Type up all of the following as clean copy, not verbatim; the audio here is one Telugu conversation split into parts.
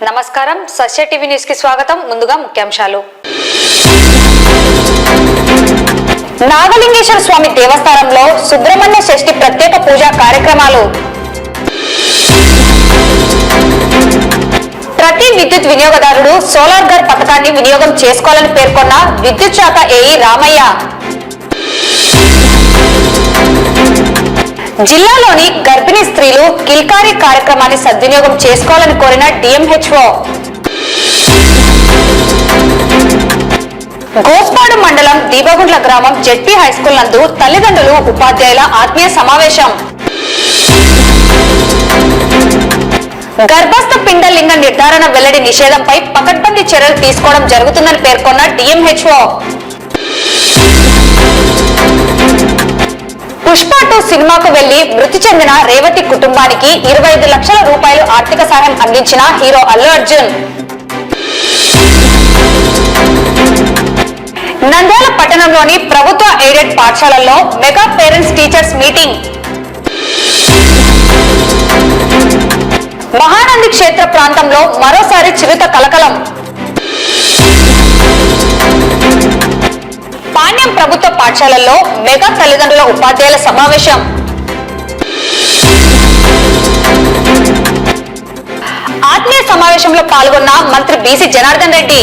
నమస్కారం సస్య టీవీ న్యూస్ కి స్వాగతం. ముందుగా ముఖ్యాంశాలు. నాగలింగేశ్వర స్వామి దేవస్థానంలో సుబ్రహ్మణ్య షష్ఠి ప్రత్యేక పూజా కార్యక్రమాలు. ప్రతి విద్యుత్ వినియోగదారుడు సోలార్ గర్ పథకాన్ని వినియోగం చేసుకోవాలని పేర్కొన్న విద్యుత్ శాఖ ఏఈ రామయ్య. జిల్లాలోని గర్భిణీ స్త్రీలు కిల్కారీ కార్యక్రమాన్ని సద్వినియోగం చేసుకోవాలని కోరిన డిఎంహెచ్ఓ. గోస్పాడు మండలం దీపగుండ్ల గ్రామం జెడ్పీ హైస్కూల్ నందు తల్లిదండ్రులు ఉపాధ్యాయుల ఆత్మీయ సమావేశం. గర్భస్థ పిండలింగ నిర్ధారణ వెల్లడి నిషేధంపై పకడ్బందీ చర్యలు తీసుకోవడం జరుగుతుందని పేర్కొన్న డిఎంహెచ్ఓ. పుష్ప 2 సినిమాకు వెళ్లి మృతి చెందిన రేవతి కుటుంబానికి 25 లక్షల రూపాయలు ఆర్థిక సహాయం అందించిన హీరో అల్లు అర్జున్. నంద్యాల పట్టణంలోని ప్రభుత్వ ఎయిడెడ్ పాఠశాలల్లో mega parents teachers meeting. Mahanandi క్షేత్ర ప్రాంతంలో మరోసారి చిరుత కలకలం. పాణ్యం ప్రభుత్వ పాఠశాలల్లో మెగా తల్లిదండ్రుల ఉపాధ్యాయుల సమావేశం. ఆత్మీయ సమావేశంలో పాల్గొన్న మంత్రి బీసీ జనార్దన్ రెడ్డి.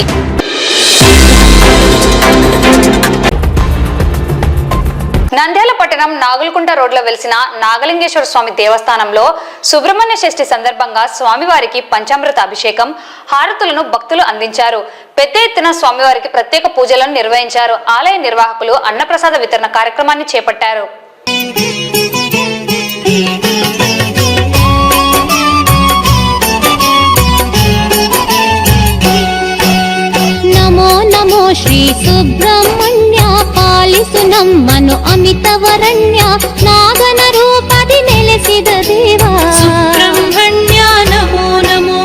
నంద్యాల పట్టణం నాగులకుంట రోడ్లో వెలిసిన నాగలింగేశ్వర స్వామి దేవస్థానంలో సుబ్రహ్మణ్య షష్ఠి సందర్భంగా స్వామివారికి పంచామృత అభిషేకం, హారతులను భక్తులు అందించారు. పెద్ద ఎత్తున స్వామివారికి ప్రత్యేక పూజలను నిర్వహించారు. ఆలయ నిర్వాహకులు అన్నప్రసాద వితరణ కార్యక్రమాన్ని చేపట్టారు. నమో నమో శ్రీ సుబ్రహ్మణ్య పాలిసునమ్మను అమితవరణ్య నాగన రూపది నెలసిద దేవా సుబ్రహ్మణ్య నమో నమో.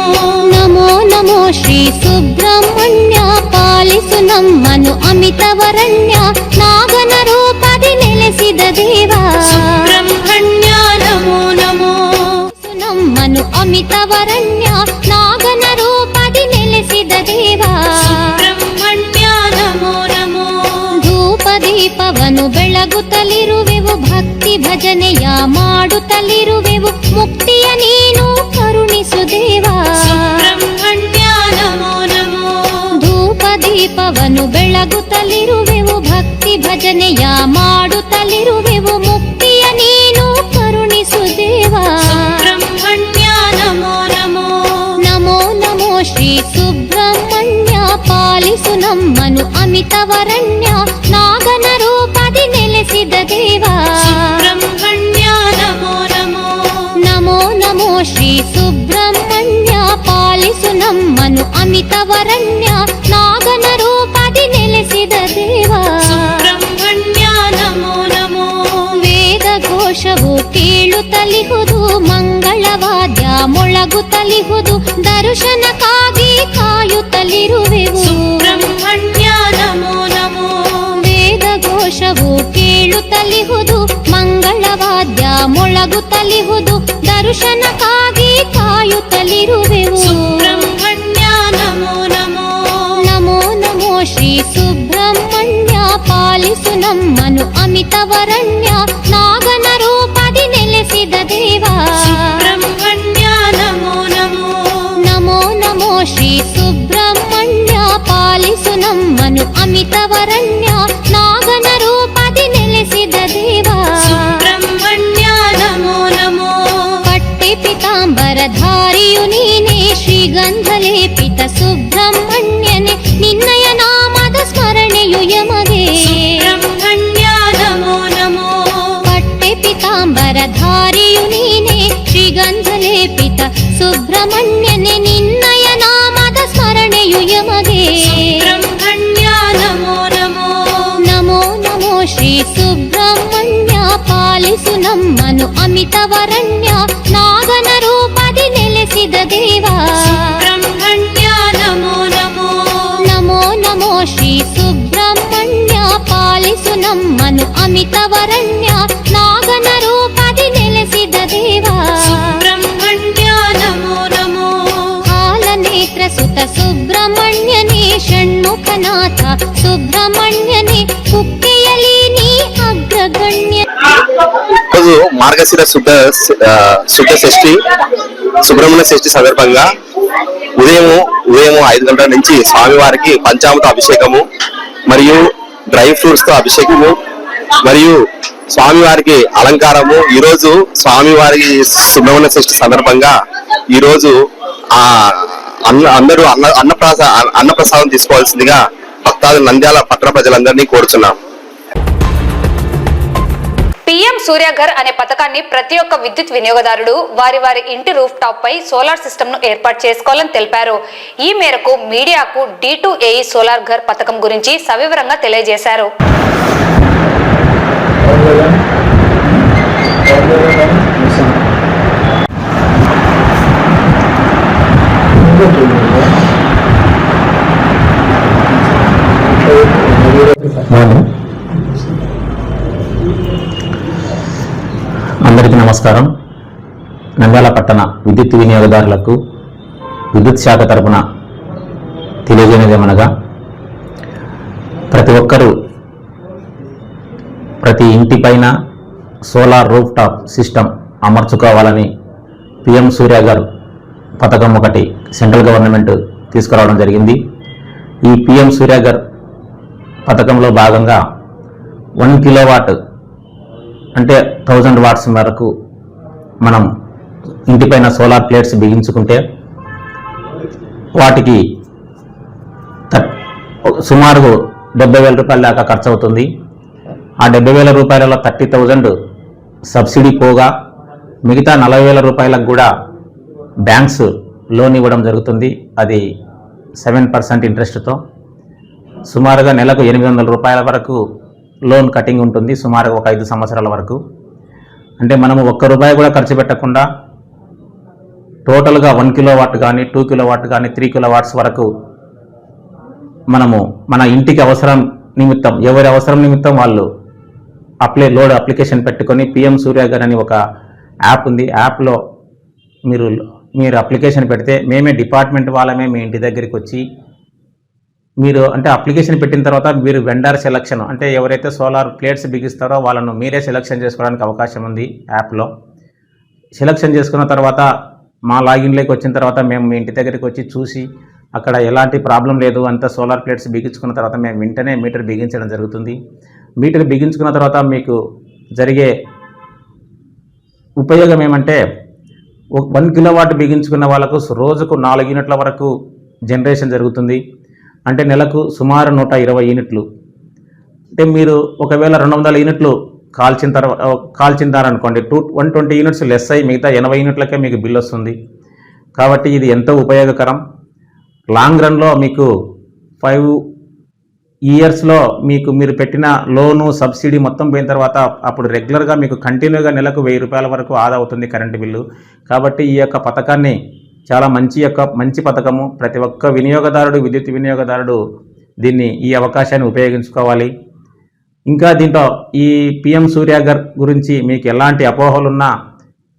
నమో నమో శ్రీ సుబ్రహ్మణ్య పాలిసునమ్మను అమితవరణ్య నాగన రూపది నెలసిద దేవా సుబ్రహ్మణ్య నమో నమో. సునమ్మను అమితవరణ్య నాగన రూపది నెలసిద దేవా సుబ్రహ్మణ్య నమో నమో. ಧೂಪದೀಪವನು ಬೆಳಗುತ್ತಲಿರುವೆವು, ಭಕ್ತಿ ಭಜನೆಯ ಮಾಡುತ್ತಲಿರುವೆವು, ಮುಕ್ತಿಯ ನೀನು ಕರುಣಿಸು ದೇವಾ ಸುಬ್ರಹ್ಮಣ್ಯ ನಮೋ ನಮೋ. ಧೂಪದೀಪವನು ಬೆಳಗುತ್ತಲಿರುವೆವು, ಭಕ್ತಿ ಭಜನೆಯ ಮಾಡುತ್ತಲಿರುವೆವು, ಮುಕ್ತಿಯ ನೀನು ಕರುಣಿಸು ದೇವಾ ಸುಬ್ರಹ್ಮಣ್ಯ ನಮೋ ನಮೋ. ನಮೋ ನಮೋ ಶ್ರೀ ಸುಬ್ರಹ್ಮಣ್ಯ ಪಾಲಿಸು ನಮ್ಮನು ಅಮಿತವರಣ್ಯ ನಾಗನ ರೂಪದಿ ನೆಲೆಸಿದ ದೇವಾ ಸುಬ್ರಹ್ಮಣ್ಯ ನಮೋ ನಮೋ. ನಮೋ ನಮೋ ಶ್ರೀ ಸುಬ್ರಹ್ಮಣ್ಯ ಪಾಲಿಸು ನಮ್ಮನು ಅಮಿತವರಣ್ಯ ನಾಗನ ರೂಪದಿ ನೆಲೆಸಿದ ದೇವಾ ಸುಬ್ರಹ್ಮಣ್ಯ ನಮೋ ನಮೋ. ವೇದ ಘೋಷವು ಕೇಳುತ್ತಲಿಹುದು, ಮಂಗಳವಾದ್ಯ ಮೊಳಗುತ್ತಲಿಹುದು, ದರ್ಶನಕ್ಕಾಗಿ ಕಾಯುತ್ತಲಿರುವೆವು ಸುಬ್ರಹ್ಮಣ್ಯ ನಮೋ ನಮೋ. ವೇದ ಘೋಷವು ಕೇಳುತ್ತಲಿಹುದು, ಮಂಗಳವಾದ್ಯ ಮೊಳಗುತ್ತಲಿಹುದು, ದರ್ಶನಕ್ಕಾಗಿ ಕಾಯುತ್ತಲಿರುವೆವು ಸುಬ್ರಹ್ಮಣ್ಯ ನಮೋ ನಮೋ. ನಮೋ ನಮೋ ಶ್ರೀ ಸುಬ್ರಹ್ಮಣ್ಯ ಪಾಲಿಸು ನಮ್ಮನು ಅಮಿತವರಣ್ಯ ನಾಗನ ರೂಪದಿ ನೆಲೆಸಿದ ದೇವಾ ಸುಬ್ರಹ್ಮಣ್ಯ ನಮೋ ನಮೋ. ನಮೋ ನಮೋ ಶ್ರೀ ಸುಬ್ರಹ್ಮಣ್ಯ ಪಾಲಿಸು ನಮ್ಮನು ಅಮಿತವರಣ್ಯ ನಾಗನ ರೂಪದಿ ನೆಲೆಸಿದ ದೇವಾ ಸುಬ್ರಹ್ಮಣ್ಯ ನಮೋ ನಮೋ. ಪಟ್ಟೆ ಪಿತಾಂಬರ ಧಾರಿಯು ನೀನೇ, ಶ್ರೀಗಂಧ ಲೇಪಿತ ಸುಬ್ರಹ್ಮಣ್ಯನೇ, ನಿನ್ನಯ ನಾಮದ ಸ್ಮರಣೆಯು ಯಮಗೆ ಸುಬ್ರಹ್ಮಣ್ಯ ನಮೋ ನಮೋ. ಪಟ್ಟೆ ಪಿತಾಂಬರ ಧಾರಿಯು ನೀನೇ, ಶ್ರೀಗಂಧ ಲೇಪಿತ ಸುಬ್ರಹ್ಮಣ್ಯನೇ, ನಿನ್ನಯ ನಾಮದ ಸ್ಮರಣೆಯು ಯಮಗೆ ಸುಬ್ರಹ್ಮಣ್ಯ ನಮೋ ನಮೋ. ನಮೋ ನಮೋ ಶ್ರೀ ಸುಬ್ರಹ್ಮಣ್ಯ ಪಾಲಿಸು ನಮ್ಮನು ಅಮಿತವರಣ್ಯ ನಾಗನ ರೂಪದಿ ನೆಲೆಸಿದ ದೇವಾ ಸುಬ್ರಹ್ಮಣ್ಯ ನಮೋ ನಮೋ. ನಮೋ ನಮೋ ಶ್ರೀ ಸುಬ್ರಹ್ಮಣ್ಯ ಪಾಲಿಸು ನಮ್ಮನು ಅಮಿತವರಣ್ಯ ನಾಗನ ರೂಪದಿ ನೆಲೆಸಿದ ದೇವಾ ಸುಬ್ರಹ್ಮಣ್ಯ ನಮೋ ನಮೋ. ಹಾಲನೆ ಲೋಕನಾಥ ಸುಬ್ರಹ್ಮಣ್ಯನೇ ಕುಕ್ಕೆಯಲಿ ನೀ ಅಗ್ರಗಣ್ಯ. రోజు మార్గశిర శుద్ధ షష్ఠి సుబ్రహ్మణ్య షష్ఠి సందర్భంగా ఉదయం 5 గంటల నుంచి స్వామివారికి పంచామృత అభిషేకము మరియు డ్రై ఫ్రూట్స్ తో అభిషేకము మరియు స్వామివారికి అలంకారము. ఈ రోజు స్వామివారి సుబ్రహ్మణ్య షష్ఠి సందర్భంగా ఈ రోజు అందరూ అన్నప్రసాదం తీసుకోవాల్సిందిగా భక్తాదులు నంద్యాల పట్టణ ప్రజలందరినీ కోరుచున్నాం. పీఎం సూర్యఘర్ అనే పథకాన్ని ప్రతి ఒక్క విద్యుత్ వినియోగదారుడు వారి వారి ఇంటి రూఫ్ టాప్ పై సోలార్ సిస్టమ్ ను ఏర్పాటు చేసుకోవాలని తెలిపారు. ఈ మేరకు మీడియాకు D2AE సోలార్ ఘర్ పథకం గురించి సవివరంగా తెలియజేశారు. అందరికీ నమస్కారం. నంద్యాల పట్టణ విద్యుత్ వినియోగదారులకు విద్యుత్ శాఖ తరపున తెలియజేయనిదేమనగా, ప్రతి ఒక్కరూ ప్రతి ఇంటిపైన సోలార్ రూఫ్ టాప్ సిస్టమ్ అమర్చుకోవాలని పిఎం సూర్యఘర్ పథకం ఒకటి సెంట్రల్ గవర్నమెంట్ తీసుకురావడం జరిగింది. ఈ పిఎం సూర్యఘర్ పథకంలో భాగంగా 1 కిలోవాట్ అంటే 1000 వాట్స్ వరకు మనం ఇంటిపైన సోలార్ ప్లేట్స్ బిగించుకుంటే వాటికి సుమారు 70,000 రూపాయల దాకా ఖర్చు అవుతుంది. ఆ 70,000 రూపాయలలో 30,000 సబ్సిడీ పోగా మిగతా 40,000 రూపాయలకు కూడా బ్యాంక్స్ లోన్ ఇవ్వడం జరుగుతుంది. అది 7% ఇంట్రెస్ట్తో సుమారుగా నెలకు 800 రూపాయల వరకు లోన్ కటింగ్ ఉంటుంది, సుమారుగా ఒక 5 సంవత్సరాల వరకు. అంటే మనము ₹1 కూడా ఖర్చు పెట్టకుండా టోటల్గా 1 కిలోవాట్ కానీ 2 కిలోవాట్ కానీ 3 కిలోవాట్స్ వరకు మనము మన ఇంటికి అవసరం నిమిత్తం, ఎవరి అవసరం నిమిత్తం వాళ్ళు లోడ్ అప్లికేషన్ పెట్టుకొని పిఎం సూర్యఘర్ అని ఒక యాప్ ఉంది. యాప్లో మీరు అప్లికేషన్ పెడితే మేమే డిపార్ట్మెంట్ వాళ్ళమే మీ ఇంటి దగ్గరికి వచ్చి మీరు అంటే అప్లికేషన్ పెట్టిన తర్వాత మీరు వెండర్ సెలక్షన్ అంటే ఎవరైతే సోలార్ ప్లేట్స్ బిగిస్తారో వాళ్ళను మీరే సెలక్షన్ చేసుకోవడానికి అవకాశం ఉంది. యాప్లో సెలక్షన్ చేసుకున్న తర్వాత మా లాగిన్లోకి వచ్చిన తర్వాత మేము మీ ఇంటి దగ్గరికి వచ్చి చూసి అక్కడ ఎలాంటి ప్రాబ్లం లేదు, అంతా సోలార్ ప్లేట్స్ బిగించుకున్న తర్వాత మేము వెంటనే మీటర్ బిగించడం జరుగుతుంది. మీటర్ బిగించుకున్న తర్వాత మీకు జరిగే ఉపయోగం ఏమంటే 1 కిలోవాట్ బిగించుకున్న వాళ్ళకు రోజుకు 4 యూనిట్ల వరకు జనరేషన్ జరుగుతుంది. అంటే నెలకు సుమారు 120 యూనిట్లు. అంటే మీరు ఒకవేళ 200 యూనిట్లు కాల్చిందారనుకోండి, 120 యూనిట్స్ లెస్ అయ్యి మిగతా 80 యూనిట్లకే మీకు బిల్ వస్తుంది. కాబట్టి ఇది ఎంతో ఉపయోగకరం. లాంగ్ రన్లో మీకు 5 ఇయర్స్లో మీరు పెట్టిన లోను సబ్సిడీ మొత్తం పోయిన తర్వాత అప్పుడు రెగ్యులర్గా మీకు కంటిన్యూగా నెలకు 1000 రూపాయల వరకు ఆదా అవుతుంది కరెంటు బిల్లు. కాబట్టి ఈ యొక్క పథకాన్ని చాలా మంచి పథకము. ప్రతి ఒక్క వినియోగదారుడు, విద్యుత్ వినియోగదారుడు ఈ అవకాశాన్ని ఉపయోగించుకోవాలి. ఇంకా దీంట్లో ఈ పిఎం సూర్యఘర్ గురించి మీకు ఎలాంటి అపోహలున్నా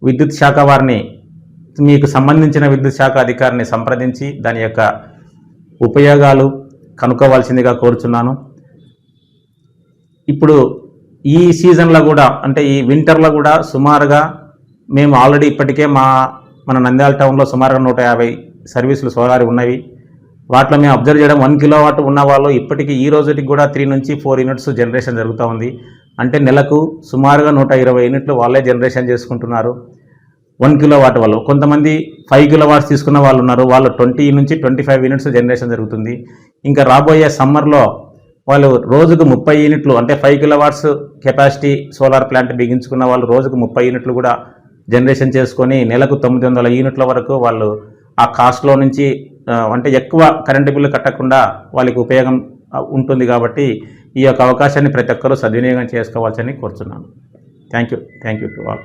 విద్యుత్ శాఖ వారిని, మీకు సంబంధించిన విద్యుత్ శాఖ అధికారిని సంప్రదించి దాని యొక్క ఉపయోగాలు కనుక్కోవాల్సిందిగా కోరుచున్నాను. ఇప్పుడు ఈ సీజన్లో కూడా అంటే ఈ వింటర్లో కూడా సుమారుగా మేము ఆల్రెడీ ఇప్పటికే మన నంద్యాల టౌన్లో సుమారుగా 150 సర్వీసులు సోలార్ ఉన్నవి. వాటిలో మేము అబ్జర్వ్ చేయడం 1 కిలోవాట్ ఉన్న వాళ్ళు ఇప్పటికీ ఈ రోజుకి కూడా 3 నుంచి 4 యూనిట్స్ జనరేషన్ జరుగుతూ ఉంది. అంటే నెలకు సుమారుగా 120 యూనిట్లు వాళ్ళే జనరేషన్ చేసుకుంటున్నారు 1 కిలోవాట్ వాళ్ళు. కొంతమంది 5 కిలోవాట్స్ తీసుకున్న వాళ్ళు ఉన్నారు, వాళ్ళు 20 నుంచి 25 యూనిట్స్ జనరేషన్ జరుగుతుంది. ఇంకా రాబోయే సమ్మర్లో వాళ్ళు రోజుకు 30 యూనిట్లు అంటే 5 కిలోవాట్స్ కెపాసిటీ సోలార్ ప్లాంట్ బిగించుకున్న వాళ్ళు రోజుకు 30 యూనిట్లు కూడా జనరేషన్ చేసుకొని నెలకు 900 యూనిట్ల వరకు వాళ్ళు ఆ కాస్ట్లో నుంచి అంటే ఎక్కువ కరెంటు బిల్లు కట్టకుండా వాళ్ళకి ఉపయోగం ఉంటుంది. కాబట్టి ఈ యొక్క అవకాశాన్ని ప్రతి ఒక్కరూ సద్వినియోగం చేసుకోవాల్సిందని కోరుతున్నాను. Thank you to all.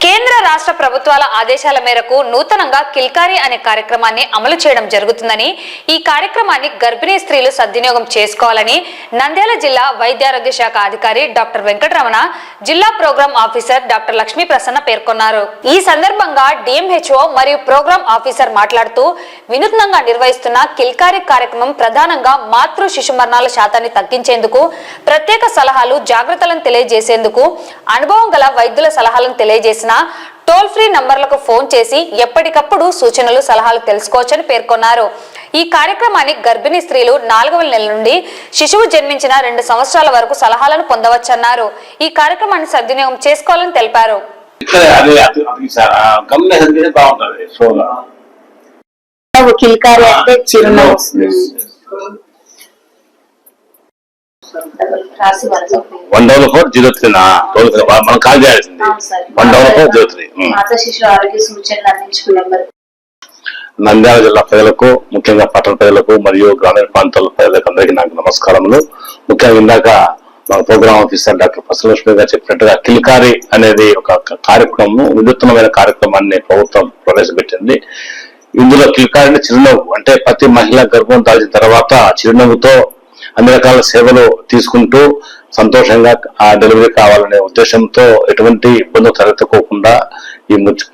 కేంద్ర రాష్ట్ర ప్రభుత్వాల ఆదేశాల మేరకు నూతనంగా కిల్కారి అనే కార్యక్రమాన్ని అమలు చేయడం జరుగుతుందని, ఈ కార్యక్రమాన్ని గర్భిణీ స్త్రీలు సద్వినియోగం చేసుకోవాలని నంద్యాల జిల్లా వైద్యారోగ్య శాఖ అధికారి డాక్టర్ వెంకటరమణ, జిల్లా program officer doctor Lakshmi Prasanna పేర్కొన్నారు. ఈ సందర్భంగా డిఎంహెచ్ఓ మరియు ప్రోగ్రాం ఆఫీసర్ మాట్లాడుతూ, వినూత్నంగా నిర్వహిస్తున్న కిల్కారి కార్యక్రమం ప్రధానంగా మాతృ శిశు మరణాల శాతాన్ని తగ్గించేందుకు, ప్రత్యేక సలహాలు జాగ్రత్తలను తెలియజేసేందుకు, అనుభవం గల వైద్యుల సలహాలను తెలియజేసిన టోల్ ఫ్రీ నంబర్లకు ఫోన్ చేసి ఎప్పటికప్పుడు సూచనలు సలహాలు తెలుసుకోవచ్చని పేర్కొన్నారు. ఈ కార్యక్రమాన్ని గర్భిణీ స్త్రీలు 4వ నెల నుండి శిశువు జన్మించిన 2 సంవత్సరాల వరకు సలహాలను పొందవచ్చన్నారు. ఈ కార్యక్రమాన్ని సద్వినియోగం చేసుకోవాలని తెలిపారు. కిల్కారి అంటే చిరునవ్వు. 14403 మనం కాల్ చేయాల్సింది 14403. మాతా శిశు ఆరోగ్య సూచనలు అందించుకునే నెంబర్. నంద్యాల జిల్లా ప్రజలకు, ముఖ్యంగా పట్టణ ప్రజలకు మరియు గ్రామీణ ప్రాంతాల ప్రజలకు అందరికీ నాకు నమస్కారములు. ముఖ్యంగా ఇందాక మన ప్రోగ్రామ్ ఆఫీసర్ డాక్టర్ ప్రసన్నలక్ష్మి గారు చెప్పినట్టుగా కిల్కారి అనేది ఒక కార్యక్రమం, వినూత్నమైన కార్యక్రమాన్ని ప్రభుత్వం ప్రవేశపెట్టింది. ఇందులో కిల్కారి అంటే చిరునవ్వు, అంటే ప్రతి మహిళ గర్భం దాల్చిన తర్వాత చిరునవ్వుతో అన్ని రకాల సేవలు తీసుకుంటూ సంతోషంగా ఆ డెలివరీ కావాలనే ఉద్దేశంతో ఎటువంటి ఇబ్బందులు తలెత్తుకోకుండా ఈ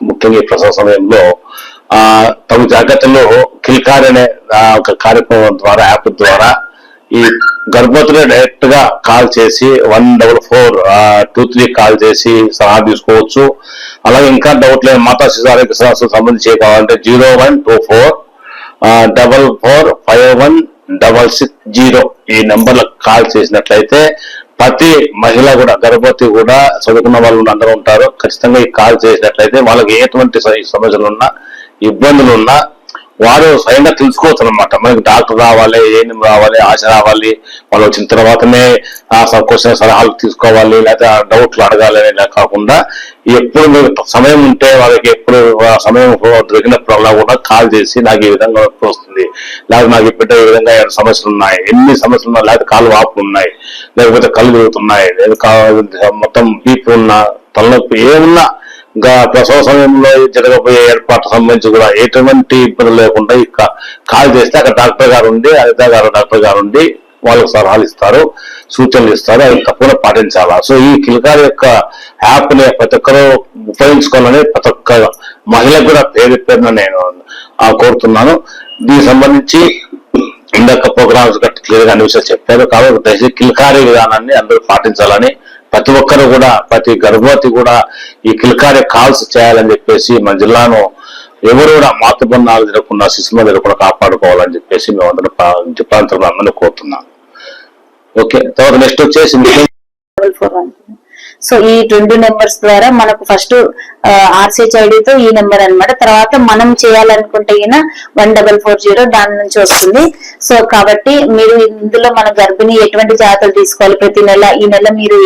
ముఖ్యంగా ఈ ప్రసవ సమయంలో తగు జాగ్రత్తలు కిల్కారి అనే ఒక కార్యక్రమం ద్వారా, యాప్ ద్వారా ఈ గర్భవతులు డైరెక్ట్ గా కాల్ చేసి 14423 కాల్ చేసి సలహా తీసుకోవచ్చు. అలాగే ఇంకా డౌట్ లేని మాతా శిశు ఆరోగ్య సమస్యలకు సంబంధించి కావాలంటే 0124445160 ఈ నెంబర్లకు కాల్ చేసినట్లయితే ప్రతి మహిళ కూడా, గర్భవతి కూడా, చదువుకున్న వాళ్ళు అందరూ ఉంటారు. ఖచ్చితంగా ఈ కాల్ చేసినట్లయితే వాళ్ళకి ఎటువంటి సమస్యలు ఉన్నా, ఇబ్బందులు ఉన్నా వారు స్వయంగా తెలుసుకోవచ్చు అనమాట. మనకి డాక్టర్ రావాలి, ఏఎన్ఎం రావాలి, ఆశ రావాలి, వాళ్ళు వచ్చిన తర్వాతనే క్వశ్చన్ సలహాలు తీసుకోవాలి, లేదా డౌట్లు అడగాలి అనే కాకుండా ఎప్పుడు సమయం ఉంటే వాళ్ళకి ఎప్పుడు సమయం దొరికినప్పుడు అలా కూడా కాల్ చేసి నాకు ఈ విధంగా వస్తుంది, లేకపోతే నాకు ఇప్పుడు ఈ విధంగా సమస్యలు ఉన్నాయి, ఎన్ని సమస్యలు ఉన్నాయి, లేకపోతే కాలు వాపులు ఉన్నాయి, లేకపోతే కళ్ళు తిరుగుతున్నాయి, మొత్తం బీపీ ఉన్నా, తలనొప్పి ఏమున్నా, ఇంకా ప్రసవ సమయంలో జరగబోయే ఏర్పాటు సంబంధించి కూడా ఎటువంటి ఇబ్బందులు లేకుండా కాల్ చేస్తే అక్కడ డాక్టర్ గారు ఉండి, డాక్టర్ గారు ఉండి వాళ్ళకు సలహాలు ఇస్తారు, సూచనలు ఇస్తారు. అవి తప్పకుండా పాటించాలా. సో ఈ కిల్కారి యొక్క యాప్ ని ప్రతి ఒక్కరూ ఉపయోగించుకోవాలని ప్రతి ఒక్క మహిళకు కూడా పేరున నేను కోరుతున్నాను. దీనికి సంబంధించి ఇందాక ప్రోగ్రామ్స్ క్లియర్ గా అన్ని విషయాలు చెప్పారు. కాబట్టి దయచేసి కిల్కారి విధానాన్ని అందరూ పాటించాలని, ప్రతి ఒక్కరు కూడా, ప్రతి గర్భవతి కూడా ఈ కిల్కారి కాల్స్ చేయాలని చెప్పేసి మన జిల్లాను ఎవరు కూడా మాతృబంధాలు జరగకుండా, శిశువులు జరగకుండా కాపాడుకోవాలని చెప్పేసి మేము అందరం ప్రాంతంలో అందరినీ కోరుతున్నాం. ఓకే, తర్వాత నెక్స్ట్ వచ్చేసి సో ఈ 2 నెంబర్స్ ద్వారా మనకు ఫస్ట్ ఆర్సిహెచ్ ఐడితో ఈ నెంబర్ అన్నమాట. తర్వాత మనం చేయాలనుకుంటే 1440 దాని నుంచి వస్తుంది. సో కాబట్టి మీరు ఇందులో మన గర్భిణి ఎటువంటి జాగ్రత్తలు తీసుకోవాలి, ప్రతి నెల, ఈ నెల మీరు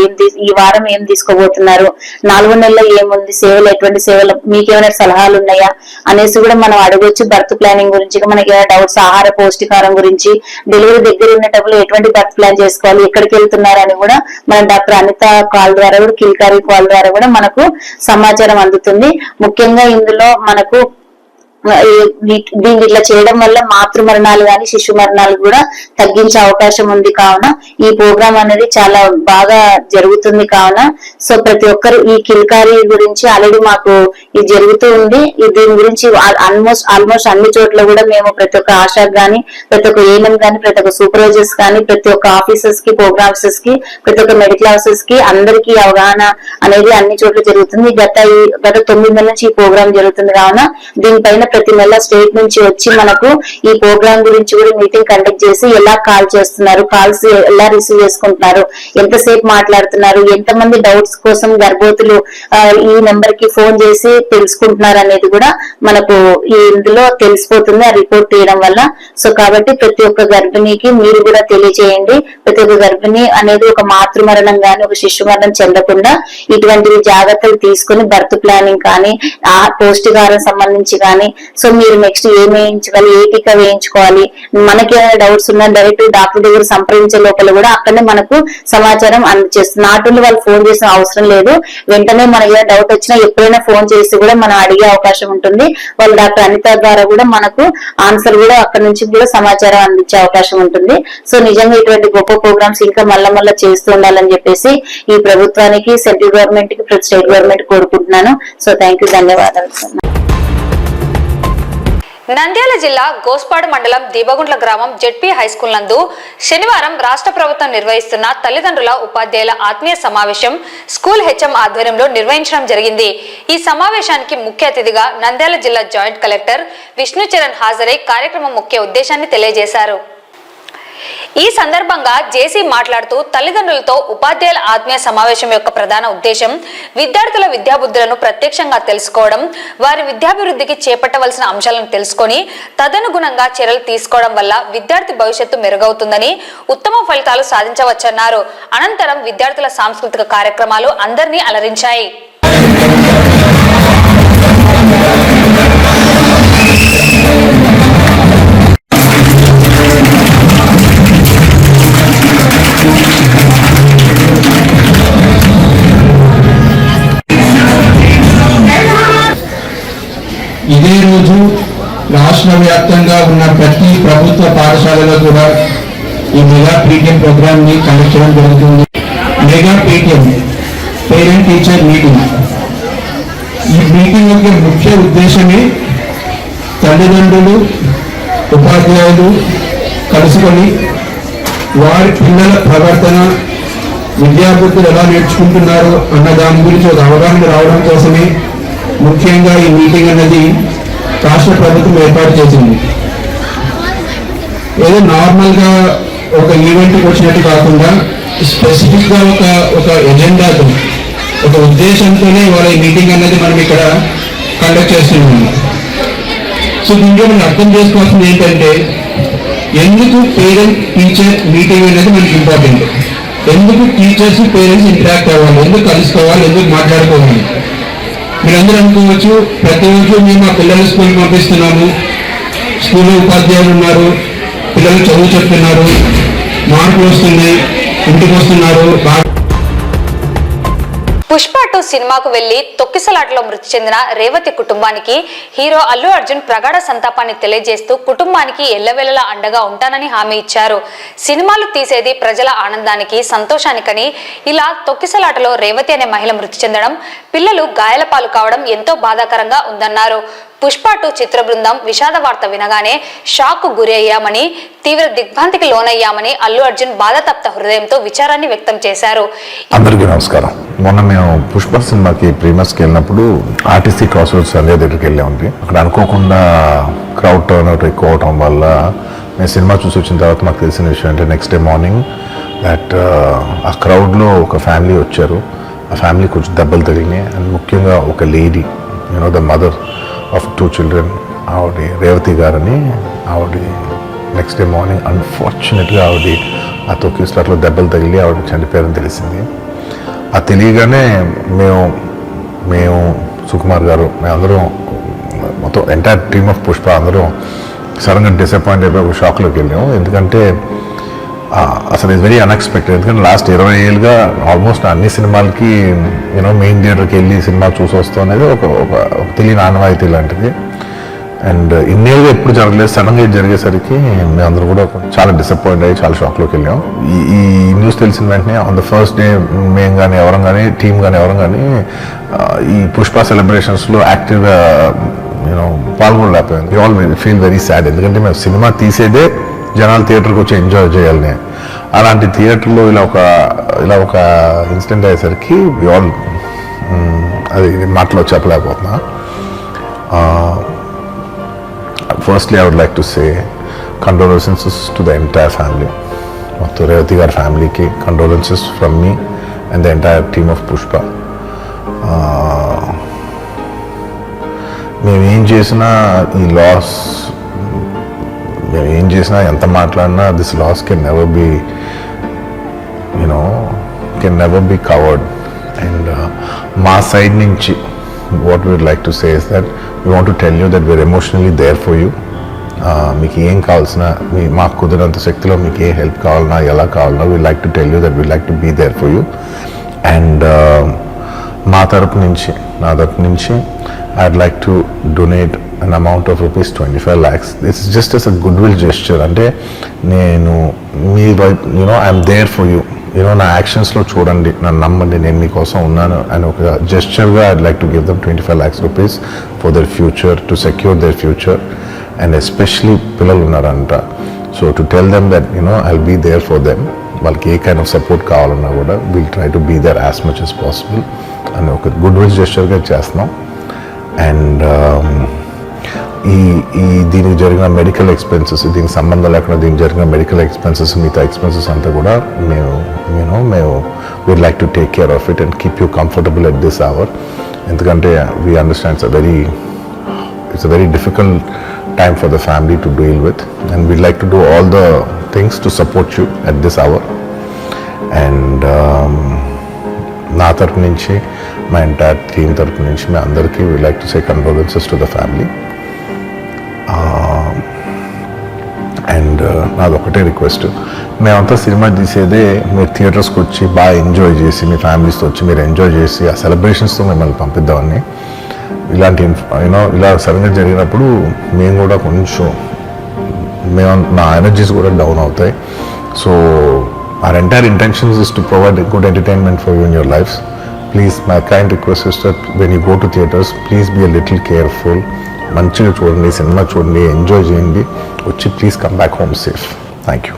ఈ వారం ఏం తీసుకోబోతున్నారు, 4వ నెలలో ఏముంది, సేవలు ఎటువంటి సేవలు, మీకు ఏమైనా సలహాలు ఉన్నాయా అనేసి కూడా మనం అడగొచ్చు. బర్త్ ప్లానింగ్ గురించి మనకి ఏమైనా డౌట్స్, ఆహార పౌష్టికారం గురించి, డెలివరీ దగ్గర ఉన్నప్పుడు ఎటువంటి బర్త్ ప్లాన్ చేసుకోవాలి, ఎక్కడికి వెళ్తున్నారు అని కూడా మన డాక్టర్ అనిత కాల్ ద్వారా కూడా, కిల్కారి కాల్ ద్వారా కూడా మనకు సమాచారం అందుతుంది. ముఖ్యంగా ఇందులో మనకు దీన్ని ఇట్లా చేయడం వల్ల మాతృ మరణాలు గాని శిశు మరణాలు కూడా తగ్గించే అవకాశం ఉంది. కావున ఈ ప్రోగ్రామ్ అనేది చాలా బాగా జరుగుతుంది. కావున సో ప్రతి ఒక్కరు ఈ కిల్కారి గురించి ఆల్రెడీ మాకు ఇది జరుగుతూ ఉంది. దీని గురించి ఆల్మోస్ట్ అన్ని చోట్ల కూడా మేము ప్రతి ఒక్క ఆశా గాని, ప్రతి ఒక్క ఏఎన్ఎం గాని, ప్రతి ఒక్క సూపర్వైజర్స్ గాని, ప్రతి ఒక్క ఆఫీసర్స్ కి, ప్రోగ్రామ్స్ కి, ప్రతి ఒక్క మెడికల్ ఆఫీసర్స్ కి అందరికీ అవగాహన అనేది అన్ని చోట్ల జరుగుతుంది. గత 9 నెలల నుంచి ఈ ప్రోగ్రామ్ జరుగుతుంది. కావున దీనిపైన ప్రతి నెల స్టేట్ నుంచి వచ్చి మనకు ఈ ప్రోగ్రామ్ గురించి కూడా మీటింగ్ కండక్ట్ చేసి ఎలా కాల్ చేస్తున్నారు, కాల్స్ ఎలా రిసీవ్ చేసుకుంటున్నారు, ఎంతసేపు మాట్లాడుతున్నారు, ఎంతమంది డౌట్స్ కోసం గర్భవతులు ఈ నెంబర్ కి ఫోన్ చేసి తెలుసుకుంటున్నారు అనేది కూడా మనకు ఇందులో తెలిసిపోతుంది ఆ రిపోర్ట్ తీయడం వల్ల. సో కాబట్టి ప్రతి ఒక్క గర్భిణికి మీరు కూడా తెలియజేయండి. ప్రతి ఒక్క గర్భిణి అనేది ఒక మాతృ మరణం గాని, ఒక శిశు మరణం చెందకుండా ఇటువంటి జాగ్రత్తలు తీసుకుని బర్త్ ప్లానింగ్ కానీ, పౌష్టికాహారం సంబంధించి కానీ, సో మీరు నెక్స్ట్ ఏం వేయించుకోవాలి, ఏ టీకా వేయించుకోవాలి, మనకి ఏమైనా డౌట్స్ ఉన్నా డైరెక్ట్ డాక్టర్ దగ్గర సంప్రదించే లోపల కూడా అక్కడనే మనకు సమాచారం అందజేస్తుంది. నాట్ ఓన్లీ వాళ్ళు ఫోన్ చేసిన అవసరం లేదు, వెంటనే మనకి ఏదైనా డౌట్ వచ్చినా ఎప్పుడైనా ఫోన్ చేసి కూడా మనం అడిగే అవకాశం ఉంటుంది. వాళ్ళు డాక్టర్ అనిత ద్వారా కూడా మనకు ఆన్సర్ కూడా అక్కడ నుంచి కూడా సమాచారం అందించే అవకాశం ఉంటుంది. సో నిజంగా ఇటువంటి గొప్ప ప్రోగ్రామ్స్ ఇంకా మళ్ళా చేస్తూ ఉండాలని చెప్పేసి ఈ ప్రభుత్వానికి, సెంట్రల్ గవర్నమెంట్ కి, స్టేట్ గవర్నమెంట్ కోరుకుంటున్నాను. సో థ్యాంక్ యూ, ధన్యవాదాలు సార్. నంద్యాల జిల్లా గోస్పాడు మండలం దీపగుంట్ల గ్రామం జెడ్పీ హైస్కూల్ నందు శనివారం రాష్ట్ర ప్రభుత్వం నిర్వహిస్తున్న తల్లిదండ్రుల ఉపాధ్యాయుల ఆత్మీయ సమావేశం స్కూల్ హెచ్ఎం ఆధ్వర్యంలో నిర్వహించడం జరిగింది. ఈ సమావేశానికి ముఖ్య అతిథిగా నంద్యాల జిల్లా జాయింట్ కలెక్టర్ విష్ణుచరణ్ హాజరై కార్యక్రమం ముఖ్య ఉద్దేశాన్ని తెలియజేశారు. ఈ సందర్భంగా జేసీ మాట్లాడుతూ తల్లిదండ్రులతో ఉపాధ్యాయుల ఆత్మీయ సమావేశం యొక్క ప్రధాన ఉద్దేశం విద్యార్థుల విద్యాబుద్ధులను ప్రత్యక్షంగా తెలుసుకోవడం, వారి విద్యాభివృద్ధికి చేపట్టవలసిన అంశాలను తెలుసుకొని తదనుగుణంగా చర్యలు తీసుకోవడం వల్ల విద్యార్థి భవిష్యత్తు మెరుగవుతుందని, ఉత్తమ ఫలితాలు సాధించవచ్చన్నారు. అనంతరం విద్యార్థుల సాంస్కృతిక కార్యక్రమాలు అందరినీ అలరించాయి. ఇదే రోజు రాష్ట్ర వ్యాప్తంగా ఉన్న ప్రతి ప్రభుత్వ పాఠశాలలో కూడా ఈ మెగా పీటీఎం ప్రోగ్రామ్ ని కండక్ట్ చేయడం జరుగుతుంది. Mega PTM parent teacher meeting. ఈ మీటింగ్ యొక్క ముఖ్య ఉద్దేశమే తల్లిదండ్రులు, ఉపాధ్యాయులు కలుసుకొని వారి పిల్లల ప్రవర్తన, విద్యాబుద్ధులు ఎలా నేర్చుకుంటున్నారు అన్న దాని గురించి ఒక అవగాహన రావడం కోసమే ముఖ్యంగా ఈ మీటింగ్ అనేది రాష్ట్ర ప్రభుత్వం ఏర్పాటు చేసింది. ఏదో నార్మల్గా ఒక ఈవెంట్కి వచ్చినట్టు కాకుండా స్పెసిఫిక్గా ఒక ఎజెండాతో, ఒక ఉద్దేశంతోనే ఇవాళ ఈ మీటింగ్ అనేది మనం ఇక్కడ కండక్ట్ చేస్తున్నాము. సో దీంట్లో మనం అర్థం చేసుకోవాల్సింది ఏంటంటే, ఎందుకు పేరెంట్ టీచర్ మీటింగ్ అనేది మనకి ఇంపార్టెంట్, ఎందుకు టీచర్స్ పేరెంట్స్ ఇంటరాక్ట్ అవ్వాలి, ఎందుకు కలుసుకోవాలి, ఎందుకు మాట్లాడుకోవాలి. మీరందరూ అనుకోవచ్చు, ప్రతిరోజు మేము మా పిల్లలు స్కూల్కి పంపిస్తున్నాము, స్కూల్లో ఉపాధ్యాయులు ఉన్నారు, పిల్లలు చదువు చెప్తున్నారు, మార్కులు వస్తున్నాయి, ఇంటికి వస్తున్నారు. పుష్ప 2 సినిమాకు వెళ్లి తొక్కిసలాటలో మృతి చెందిన రేవతి కుటుంబానికి హీరో అల్లు అర్జున్ ప్రగాఢ సంతాపాన్ని తెలియజేస్తూ కుటుంబానికి ఎల్లవేళలా అండగా ఉంటానని హామీ ఇచ్చారు. సినిమాలు తీసేది ప్రజల ఆనందానికి, సంతోషానికని ఇలా తొక్కిసలాటలో రేవతి అనే మహిళ మృతి చెందడం, పిల్లలు గాయాల పాలు కావడం ఎంతో బాధాకరంగా ఉందన్నారు. పుష్ప 2 చిత్ర బృందం విషాద వార్త వినగానే షాక్ కు గురి అయ్యామని, తీవ్ర దిగ్భ్రాంతికి లోనయ్యామని అల్లు అర్జున్ బాధతప్త హృదయంతో విచారాన్ని వ్యక్తం చేశారు. అందరికీ నమస్కారం. మొన్న మేము పుష్ప సినిమాకి ప్రీమియర్స్కి వెళ్ళినప్పుడు ఆర్టీసీ క్రాస్ రోడ్స్ సంధ్య దగ్గరికి వెళ్ళామండి. అక్కడ అనుకోకుండా క్రౌడ్ టర్న్ అవుట్ ఎక్కువ అవటం వల్ల మేము సినిమా చూసి వచ్చిన తర్వాత మాకు తెలిసిన విషయం అంటే నెక్స్ట్ డే మార్నింగ్ దట్ ఆ క్రౌడ్లో ఒక ఫ్యామిలీ వచ్చారు. ఆ ఫ్యామిలీ కొంచెం దెబ్బలు తగిలినాయి. అండ్ ముఖ్యంగా ఒక lady, the mother of 2 children, ఆవిడ రేవతి గారని, ఆవిడ నెక్స్ట్ డే మార్నింగ్ అన్ఫార్చునేట్గా ఆవిడ ఆ తొక్కిసలాటలో దెబ్బలు తగిలి ఆవిడ చనిపోయారని తెలిసింది. అది తెలియగానే మేము సుకుమార్ గారు, మేమందరం మొత్తం ఎంటైర్ టీమ్ ఆఫ్ పుష్ప అందరం సడన్గా డిసప్పాయింట్ అయిపోయి ఒక షాక్లోకి వెళ్ళాము. ఎందుకంటే అసలు ఇట్స్ వెరీ అన్ఎక్స్పెక్టెడ్. ఎందుకంటే లాస్ట్ 20 ఏళ్ళుగా ఆల్మోస్ట్ అన్ని సినిమాలకి మెయిన్ థియేటర్కి వెళ్ళి సినిమా చూసి వస్తాం అనేది ఒక తెలియని ఆనవాయితీ లాంటిది. అండ్ ఇన్నేళ్ళుగా ఎప్పుడు జరగలేదు. సడన్గా ఇది జరిగేసరికి మేమందరం కూడా చాలా డిసప్పాయింట్ అయ్యి చాలా షాక్లోకి వెళ్ళాం. ఈ న్యూస్ తెలిసిన వెంటనే ఆన్ ద ఫస్ట్ డే మేము కానీ ఎవరం కానీ టీమ్ కానీ ఎవరం కానీ ఈ పుష్ప సెలబ్రేషన్స్లో యాక్టివ్గా పాల్గొనలేకపోయింది. We all feel very sad. ఎందుకంటే మేము సినిమా తీసేదే జనాలు థియేటర్కి వచ్చి ఎంజాయ్ చేయాలని, అలాంటి థియేటర్లో ఇలా ఒక ఇన్సిడెంట్ అయ్యేసరికి వి ఆల్ అది మాటలో చెప్పలేకపోతున్నా. Firstly I would like to say condolences to the entire family. మొత్తం రేవతి గారి ఫ్యామిలీకి condolences from me and the entire team of Pushpa. మేమేం చేసినా ఈ లాస్, మేము ఏం చేసినా ఎంత మాట్లాడినా this loss can never be covered. And మా సైడ్ నుంచి what we'd like to say is that we want to tell you that we're emotionally there for you. మీకు ఏం కావాల్సిన మాకు కుదిరినంత శక్తిలో మీకు ఏ హెల్ప్ కావాలన్నా ఎలా కావాలన్నా we like to tell you that we like to be there for you. And నా తరపు నుంచి I'd like to donate an amount of rupees 25 lakhs. This is just as a goodwill gesture. అంటే నేను మీ ఐఎమ్ దేర్ ఫర్ యూ, నా యాక్షన్స్లో చూడండి, నన్ను నమ్మండి, నేను మీకోసం ఉన్నాను అని ఒక జెస్చర్గా I'd like to give them 25 lakhs rupees for their future, to secure their future. And especially పిల్లలు ఉన్నారంట, so to tell them that I'll be there for them. వాళ్ళకి ఏ కైండ్ ఆఫ్ సపోర్ట్ కావాలన్నా కూడా will try to be there as much as possible అని ఒక గుడ్విల్ జెస్చర్గా చేస్తున్నాం. అండ్ ఈ దీనికి జరిగిన మెడికల్ ఎక్స్పెన్సెస్, దీనికి సంబంధం లేకుండా దీనికి జరిగిన మెడికల్ ఎక్స్పెన్సెస్, మిగతా ఎక్స్పెన్సెస్ అంతా కూడా మేము we'd like to take care of it and keep you comfortable at this hour. ఎందుకంటే we understand it's a very difficult time for the family to deal with, and we'd like to do all the things to support you at this hour. And నా తరపు నుంచి, మా ఎంటైర్ టీమ్ తరపు నుంచి మీ అందరికీ we like to say condolences to the family. And నాది ఒకటే రిక్వెస్ట్, మేమంతా సినిమా తీసేదే మీరు థియేటర్స్కి వచ్చి బాగా ఎంజాయ్ చేసి, మీ ఫ్యామిలీస్తో వచ్చి మీరు ఎంజాయ్ చేసి ఆ సెలబ్రేషన్స్తో మిమ్మల్ని పంపిద్దామని. ఇలాంటి ఇలా సడన్గా జరిగినప్పుడు మేము కూడా కొంచెం నా ఎనర్జీస్ కూడా డౌన్ అవుతాయి. So our entire intentions is to provide a good entertainment for you in your lives. Please, my kind request is that when you go to theatres, please be a little careful. మంచిగా చూడండి, సినిమా చూడండి, ఎంజాయ్ చేయండి, వచ్చి please come back home safe. Thank you.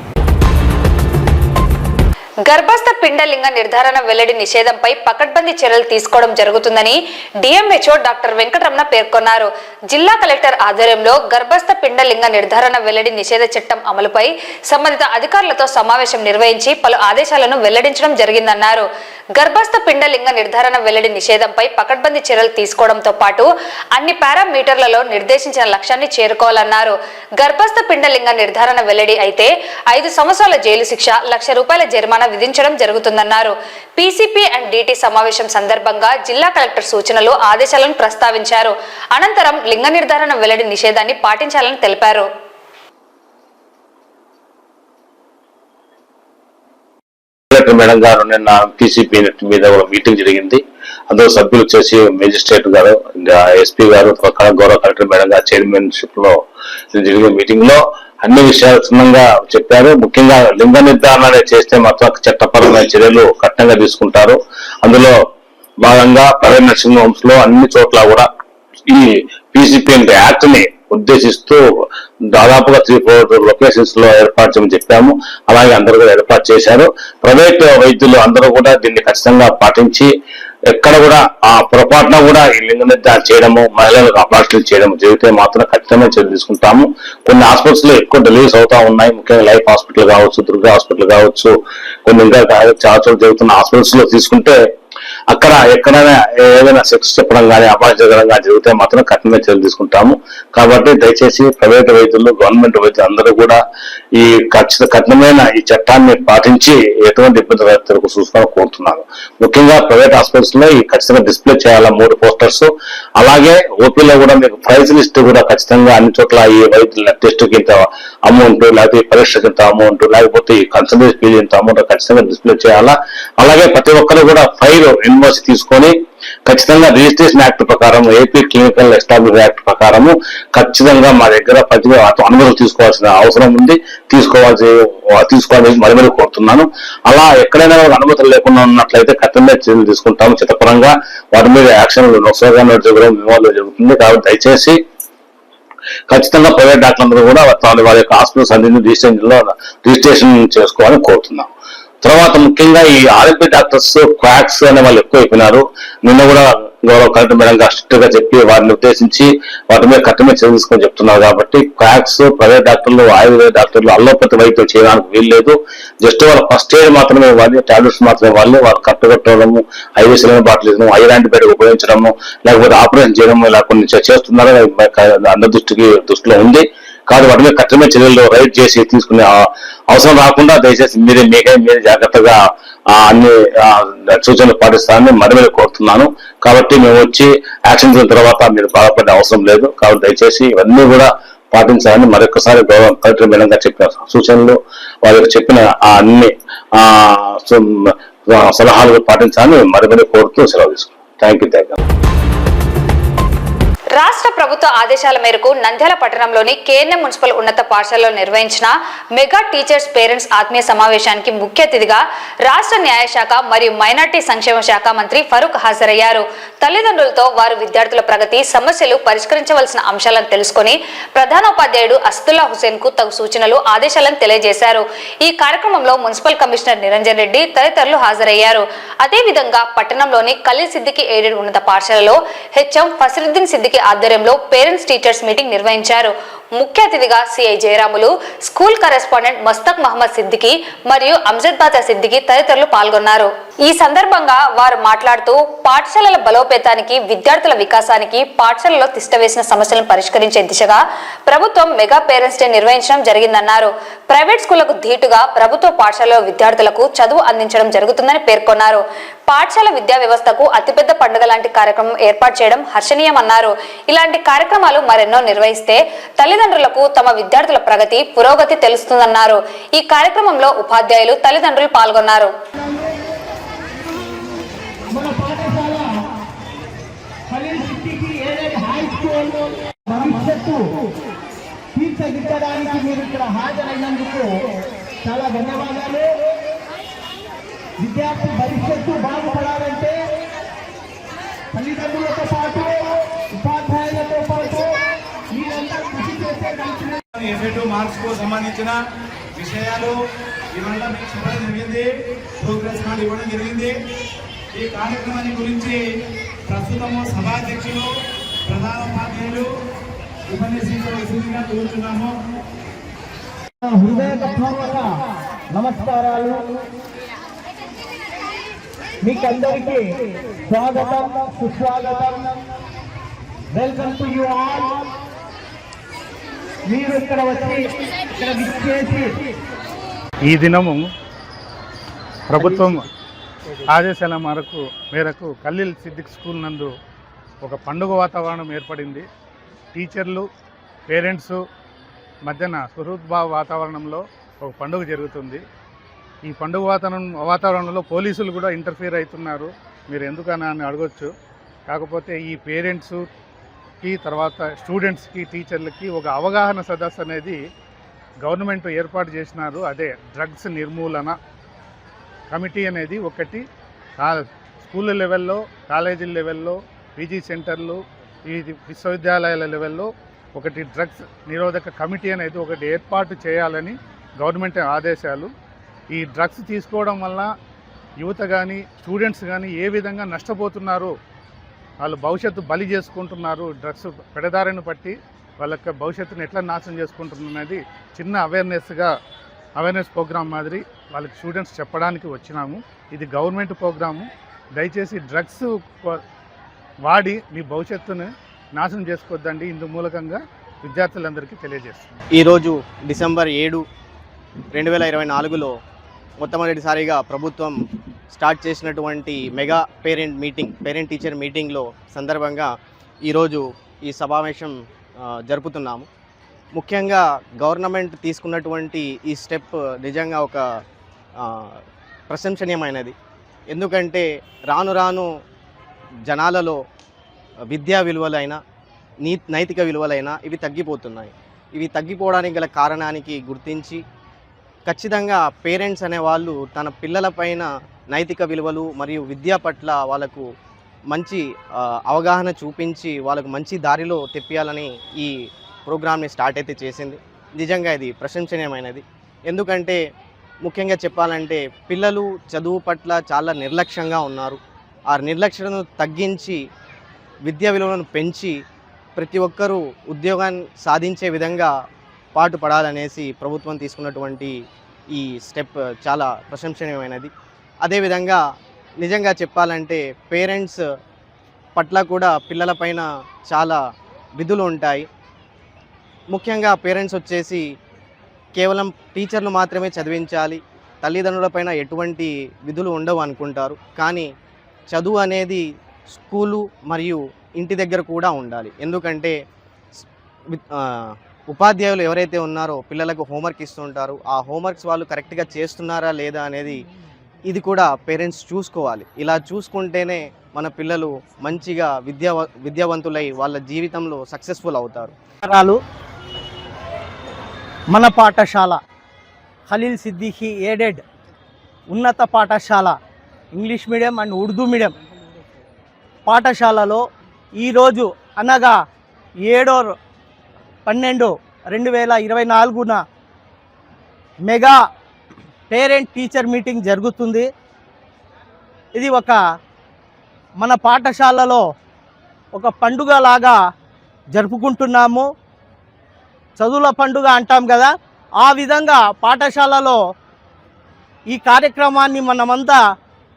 గర్భస్థ పిండలింగ నిర్ధారణ వెల్లడి నిషేధంపై పకడ్బందీ చర్యలు తీసుకోవడం జరుగుతుందని డిఎంహెచ్ఓ డాక్టర్ వెంకటరమణ పేర్కొన్నారు. జిల్లా కలెక్టర్ ఆధ్వర్యంలో గర్భస్థ పిండలింగ నిర్ధారణ వెల్లడి నిషేధ చట్టం అమలుపై సంబంధిత అధికారులతో సమావేశం నిర్వహించి పలు ఆదేశాలను వెల్లడించడం జరిగిందన్నారు. గర్భస్థ పిండలింగ నిర్ధారణ వెల్లడి నిషేధంపై పకడ్బందీ చర్యలు తీసుకోవడంతో పాటు అన్ని పారామీటర్లలో నిర్దేశించిన లక్ష్యాన్ని చేరుకోవాలన్నారు. గర్భస్థ పిండలింగ నిర్ధారణ వెల్లడి అయితే 5 సంవత్సరాల జైలు శిక్ష, ₹1,00,000 జరిమానా విధించడం జరుగుతుందన్నారు. పీసీపీ అండ్ డీటీ సమావేశం సందర్భంగా జిల్లా కలెక్టర్ సూచనలు, ఆదేశాలను ప్రస్తావించారు. అనంతరం లింగ నిర్ధారణ వెల్లడి నిషేధాన్ని పాటించాలని తెలిపారు. కలెక్టర్ మేడం గారు నిన్న పీసీపీ మీద మీటింగ్ జరిగింది. అందులో సభ్యులు వచ్చేసి మేజిస్ట్రేట్ గారు, ఎస్పీ గారు, గౌరవ కలెక్టర్ మేడం గారు చైర్మన్షిప్ లో జరిగిన మీటింగ్ లో అన్ని విషయాలు క్షుణ్ణంగా చెప్పారు. ముఖ్యంగా లింగ నిర్ధారణ చేస్తే మాత్రం చట్టపరమైన చర్యలు కఠినంగా తీసుకుంటారు. అందులో భాగంగా ప్రైవేట్ నర్సింగ్ హోమ్స్ లో అన్ని చోట్ల కూడా ఈ పీసీపీ యాక్ట్ ని ఉద్దేశిస్తూ దాదాపుగా 3-4 లొకేషన్స్ లో ఏర్పాటు చేయమని చెప్పాము. అలాగే అందరూ కూడా ఏర్పాటు చేశారు. ప్రైవేట్ వైద్యులు అందరూ కూడా దీన్ని ఖచ్చితంగా పాటించి ఎక్కడ కూడా ఆ పొరపాటున కూడా ఈ లింగ నిర్ధారణ చేయడము, మహిళలకు అపార్షన్లు చేయడం జరిగితే మాత్రం ఖచ్చితమైన చర్యలు తీసుకుంటాము. కొన్ని హాస్పిటల్స్ లో ఎక్కువ డెలివరీస్ అవుతా ఉన్నాయి. ముఖ్యంగా లైఫ్ హాస్పిటల్ కావచ్చు, దుర్గా హాస్పిటల్ కావచ్చు, కొన్ని ఇంకా చాలా చోట్ల జరుగుతున్న హాస్పిటల్స్ లో తీసుకుంటే అక్కడ ఎక్కడైనా ఏదైనా సెక్స్ చెప్పడం కానీ అపాయకరం కానీ జరిగితే మాత్రం కఠినమైన చర్యలు తీసుకుంటాము. కాబట్టి దయచేసి ప్రైవేట్ వైద్యులు, గవర్నమెంట్ వైద్యులు అందరూ కూడా ఈ కఠినమైన ఈ చట్టాన్ని పాటించి ఎటువంటి ఇబ్బంది రైతులకు చూసుకోవాలని కోరుతున్నాను. ముఖ్యంగా ప్రైవేట్ హాస్పిటల్స్ లో ఈ ఖచ్చితంగా డిస్ప్లే చేయాలా 3 పోస్టర్స్. అలాగే ఓపీలో కూడా మీకు ప్రైస్ లిస్ట్ కూడా ఖచ్చితంగా అన్ని చోట్ల ఈ వైద్యుల టెస్ట్ కి ఇంత అమౌంట్, లేకపోతే పరీక్షకి ఇంత అమౌంట్, లేకపోతే ఈ కన్సల్టేషన్ ఫీజు ఇంత అమౌంట్ ఖచ్చితంగా డిస్ప్లే చేయాలా. అలాగే ప్రతి ఒక్కరు కూడా ఫైల్ ఇన్వాయిస్ తీసుకొని ఖచ్చితంగా రిజిస్ట్రేషన్ యాక్ట్ ప్రకారం, ఏపీ క్లినికల్ ఎస్టాబ్లిష్మెంట్ యాక్ట్ ప్రకారము ఖచ్చితంగా మా దగ్గర ప్రతి అనుమతులు తీసుకోవాల్సిన అవసరం ఉంది. తీసుకోవాలని మరి కోరుతున్నాను. అలా ఎక్కడైనా అనుమతులు లేకుండా ఉన్నట్లయితే కఠినంగా చర్యలు తీసుకుంటాము. చట్టపరంగా వాటి మీద యాక్షన్ జరుగుతుంది. కాబట్టి దయచేసి ఖచ్చితంగా ప్రైవేట్ డాక్టర్లందరూ కూడా వారి యొక్క హాస్పిటల్స్ అన్ని రిజిస్ట్రేషన్ చేసుకోవాలని కోరుతున్నాం. తర్వాత ముఖ్యంగా ఈ ఆర్ఎంపీ డాక్టర్స్, క్వాక్స్ అనే వాళ్ళు ఎక్కువ అయిపోయినారు. నిన్న కూడా గౌరవ కలెక్టర్ మేడం గారు స్ట్రిక్ట్ గా చెప్పి వారిని ఉద్దేశించి వాటి మీద కఠినమైన చర్యలు తీసుకొని చెప్తున్నారు. కాబట్టి క్వాక్స్, ప్రైవేట్ డాక్టర్లు, ఆయుర్వేద డాక్టర్లు అల్లోపతి వైద్యం చేయడానికి వీల్లేదు. జస్ట్ వాళ్ళ ఫస్ట్ ఎయిడ్ మాత్రమే ఇవ్వాలి, టాబ్లెట్స్ మాత్రమే ఇవ్వాలి. వాళ్ళు కట్టుకట్టడము, ఐవీసీలను బాటిల్ ఇవ్వడం, ఐరన్ యాంటీబయాటిక్ ఉపయోగించడము, లేకపోతే ఆపరేషన్ చేయడము ఇలా కొన్ని చేస్తున్నారు. అందరి దృష్టిలో ఉంది. కాబట్టి వాటి మీద కఠినమైన చర్యలు రైడ్ చేసి తీసుకునే అవసరం రాకుండా దయచేసి మీరే జాగ్రత్తగా అన్ని సూచనలు పాటిస్తారని మరి కోరుతున్నాను. కాబట్టి మేము వచ్చి యాక్షన్ చేసిన తర్వాత మీరు బాధపడే అవసరం లేదు. కాబట్టి దయచేసి ఇవన్నీ కూడా పాటించాలని మరొకసారి గౌరవ కలెక్టర్ మేడంగా చెప్పిన సూచనలు, వాళ్ళకి చెప్పిన అన్ని సలహాలు పాటించాలని మరి కోరుతూ సెలవు తీసుకున్నాం. Thank you. రాష్ట్ర ప్రభుత్వ ఆదేశాల మేరకు నంద్యాల పట్టణంలోని కేఎన్ఎం మున్సిపల్ ఉన్నత పాఠశాలలో నిర్వహించిన మెగా టీచర్స్ పేరెంట్స్ ఆత్మీయ సమావేశానికి ముఖ్య అతిథిగా రాష్ట్ర న్యాయశాఖ మరియు మైనార్టీ సంక్షేమ శాఖ మంత్రి ఫరూక్ హాజరయ్యారు. తల్లిదండ్రులతో వారు విద్యార్థుల ప్రగతి, సమస్యలు పరిష్కరించవలసిన అంశాలను తెలుసుకుని ప్రధానోపాధ్యాయుడు అసదుల్లా హుసేన్ కు తగు సూచనలు, ఆదేశాలను తెలియజేశారు. ఈ కార్యక్రమంలో మున్సిపల్ కమిషనర్ నిరంజన్ రెడ్డి తదితరులు హాజరయ్యారు. అదేవిధంగా పట్టణంలోని ఖలీల్ సిద్దికి ఎయిడెడ్ ఉన్నత పాఠశాలలో హెచ్ఎం ఫసరుద్దీన్ సిద్దికి ఆధ్వర్యంలో పేరెంట్స్ టీచర్స్ మీటింగ్ నిర్వహించారు. ముఖ్య అతిథిగా CI Jayaramulu, school correspondent Mastak Mohammed Siddiqui మరియు అంజద్ బాజా సిద్దికి తదితరులు పాల్గొన్నారు. ఈ సందర్భంగా వారు మాట్లాడుతూ పాఠశాలల బలోపేతానికి, విద్యార్థుల వికాసానికి, పాఠశాలలో తిష్టవేసిన సమస్యలను పరిష్కరించే దిశగా ప్రభుత్వం మెగా పేరెంట్స్ డే నిర్వహించడం జరిగిందన్నారు. ప్రైవేట్ స్కూళ్లకు ధీటుగా ప్రభుత్వ పాఠశాలలో విద్యార్థులకు చదువు అందించడం జరుగుతుందని పేర్కొన్నారు. పాఠశాల విద్యా వ్యవస్థకు అతిపెద్ద పండుగ లాంటి కార్యక్రమం ఏర్పాటు చేయడం హర్షణీయమన్నారు. ఇలాంటి కార్యక్రమాలు మరెన్నో నిర్వహిస్తే తల్లిదండ్రులకు తమ విద్యార్థుల ప్రగతి, పురోగతి తెలుస్తుందన్నారు. ఈ కార్యక్రమంలో ఉపాధ్యాయులు, తల్లిదండ్రులు పాల్గొన్నారు. తీర్చిదిద్దడానికి మీరు ఇక్కడ హాజరైనందుకు చాలా ధన్యవాదాలు. విద్యార్థి భవిష్యత్తు బాగుపడాలంటే తల్లిదండ్రులతో పాటు, ఉపాధ్యాయులతో పాటు మీరంతా కృషి చేసే ఎఫెక్టివ్ మార్క్స్ కు సంబంధించిన విషయాలు ఇవన్నీ మీకు చెప్పడం జరిగింది. ప్రోగ్రెస్ కార్డు ఇవ్వడం జరిగింది. ఈ కార్యక్రమాన్ని గురించి ప్రస్తుతము సభాధ్యక్షులు, ప్రధానోపాధ్యాయులు ఉపన్యసించవలసిందిగా కోరుతున్నాము. హృదయపూర్వక నమస్కారాలు. మీకందరికీ స్వాగతం, సుస్వాగతం. Welcome to you all. మీరు ఇక్కడ వచ్చి ఇక్కడ విచ్చేసి ఈ దినము ప్రభుత్వం ఆదేశాల మేరకు ఖలీల్ సిద్దిక్ స్కూల్ నందు ఒక పండుగ వాతావరణం ఏర్పడింది. టీచర్లు, పేరెంట్స్ మధ్యన సుహృద్భావ వాతావరణంలో ఒక పండుగ జరుగుతుంది. ఈ పండుగ వాతావరణంలో పోలీసులు కూడా ఇంటర్ఫియర్ అవుతున్నారు. మీరు ఎందుకని అని అడగొచ్చు. కాకపోతే ఈ పేరెంట్స్కి, తర్వాత స్టూడెంట్స్కి, టీచర్లకి ఒక అవగాహన సదస్సు అనేది గవర్నమెంట్ ఏర్పాటు చేసినారు. అదే డ్రగ్స్ నిర్మూలన కమిటీ అనేది ఒకటి స్కూల్ లెవెల్లో, కాలేజీల లెవెల్లో, పీజీ సెంటర్లు, ఈ విశ్వవిద్యాలయాల లెవెల్లో ఒకటి డ్రగ్స్ నిరోధక కమిటీ అనేది ఒకటి ఏర్పాటు చేయాలని గవర్నమెంట్ ఆదేశాలు. ఈ డ్రగ్స్ తీసుకోవడం వల్ల యువత కానీ, స్టూడెంట్స్ కానీ ఏ విధంగా నష్టపోతున్నారు, వాళ్ళు భవిష్యత్తు బలి చేసుకుంటున్నారు, డ్రగ్స్ పెడదారిని పట్టి వాళ్ళ యొక్క భవిష్యత్తును ఎట్లా నాశనం చేసుకుంటున్నది చిన్న అవేర్నెస్ ప్రోగ్రామ్ మాదిరి వాళ్ళకి స్టూడెంట్స్ చెప్పడానికి వచ్చినాము. ఇది గవర్నమెంట్ ప్రోగ్రాము. దయచేసి డ్రగ్స్ వాడి మీ భవిష్యత్తును నాశనం చేసుకోవద్దండి. ఇందు మూలకంగా విద్యార్థులందరికీ తెలియజేస్తుంది. ఈరోజు డిసెంబర్ 7, 2024లో మొట్టమొదటిసారిగా ప్రభుత్వం స్టార్ట్ చేసినటువంటి మెగా పేరెంట్ టీచర్ మీటింగ్లో సందర్భంగా ఈరోజు ఈ సమావేశం జరుపుతున్నాము. ముఖ్యంగా గవర్నమెంట్ తీసుకున్నటువంటి ఈ స్టెప్ నిజంగా ఒక ప్రశంసనీయమైనది. ఎందుకంటే రాను రాను జనాలలో విద్యా విలువలైన, నైతిక విలువలైన ఇవి తగ్గిపోతున్నాయి. ఇవి తగ్గిపోవడానికి గల కారణానికి గుర్తించి ఖచ్చితంగా పేరెంట్స్ అనేవాళ్ళు తన పిల్లలపైన నైతిక విలువలు మరియు విద్య పట్ల వాళ్ళకు మంచి అవగాహన చూపించి వాళ్ళకు మంచి దారిలో తెప్పియాలని ఈ ప్రోగ్రామ్ని స్టార్ట్ అయితే చేసింది. నిజంగా ఇది ప్రశంసనీయమైనది. ఎందుకంటే ముఖ్యంగా చెప్పాలంటే పిల్లలు చదువు పట్ల చాలా నిర్లక్ష్యంగా ఉన్నారు. ఆ నిర్లక్ష్యను తగ్గించి విద్యా విలువలను పెంచి ప్రతి ఒక్కరూ ఉద్యోగాన్ని సాధించే విధంగా పాటుపడాలనేసి ప్రభుత్వం తీసుకున్నటువంటి ఈ స్టెప్ చాలా ప్రశంసనీయమైనది. అదేవిధంగా నిజంగా చెప్పాలంటే పేరెంట్స్ పట్ల కూడా పిల్లలపైన చాలా విధులు ఉంటాయి. ముఖ్యంగా పేరెంట్స్ వచ్చేసి కేవలం టీచర్లు మాత్రమే చదివించాలి, తల్లిదండ్రులపైన ఎటువంటి విధులు ఉండవు అనుకుంటారు. కానీ చదువు అనేది స్కూలు మరియు ఇంటి దగ్గర కూడా ఉండాలి. ఎందుకంటే ఉపాధ్యాయులు ఎవరైతే ఉన్నారో పిల్లలకు హోంవర్క్ ఇస్తుంటారు, ఆ హోంవర్క్స్ వాళ్ళు కరెక్ట్గా చేస్తున్నారా లేదా అనేది ఇది కూడా పేరెంట్స్ చూసుకోవాలి. ఇలా చూసుకుంటేనే మన పిల్లలు మంచిగా విద్యావంతులై వాళ్ళ జీవితంలో సక్సెస్ఫుల్ అవుతారు. మన పాఠశాల ఖలీల్ సిద్దిఖీ ఎయిడెడ్ ఉన్నత పాఠశాల English medium and Urdu medium పాఠశాలలో ఈరోజు అనగా 7/12/2024 మెగా పేరెంట్ టీచర్ మీటింగ్ జరుగుతుంది. ఇది మన పాఠశాలలో ఒక పండుగలాగా జరుపుకుంటున్నాము. చదువుల పండుగ అంటాం కదా, ఆ విధంగా పాఠశాలలో ఈ కార్యక్రమాన్ని మనమంతా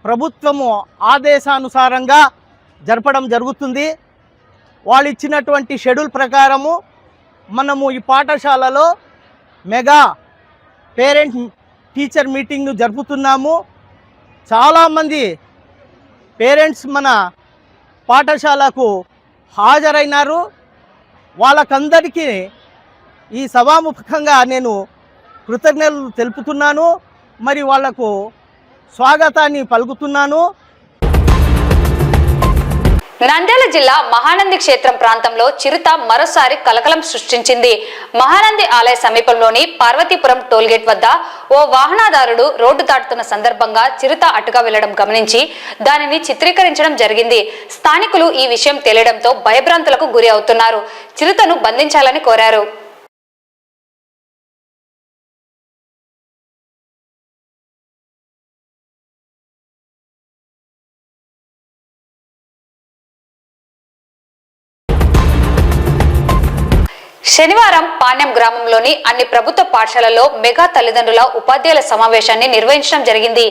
ప్రభుత్వము ఆదేశానుసారంగా జరపడం జరుగుతుంది. వాళ్ళు ఇచ్చినటువంటి షెడ్యూల్ ప్రకారము మనము ఈ పాఠశాలలో మెగా పేరెంట్ టీచర్ మీటింగ్ను జరుపుతున్నాము. చాలామంది పేరెంట్స్ మన పాఠశాలకు హాజరైనారు. వాళ్ళకందరికీ ఈ సభాముఖంగా నేను కృతజ్ఞతలు తెలుపుతున్నాను, మరి వాళ్లకు స్వాగతాన్ని పలుకుతున్నాను. నంద్యాల జిల్లా మహానంది క్షేత్రం ప్రాంతంలో చిరుత మరోసారి కలకలం సృష్టించింది. మహానంది ఆలయ సమీపంలోని పార్వతీపురం టోల్గేట్ వద్ద ఓ వాహనదారుడు రోడ్డు దాటుతున్న సందర్భంగా చిరుత అటుగా వెళ్లడం గమనించి దానిని చిత్రీకరించడం జరిగింది. స్థానికులు ఈ విషయం తెలియడంతో భయభ్రాంతులకు గురి అవుతున్నారు. చిరుతను బంధించాలని కోరారు. శనివారం పాణ్యం గ్రామంలోని అన్ని ప్రభుత్వ పాఠశాలల్లో మెగా తల్లిదండ్రుల ఉపాధ్యాయుల సమావేశాన్ని నిర్వహించడం జరిగింది.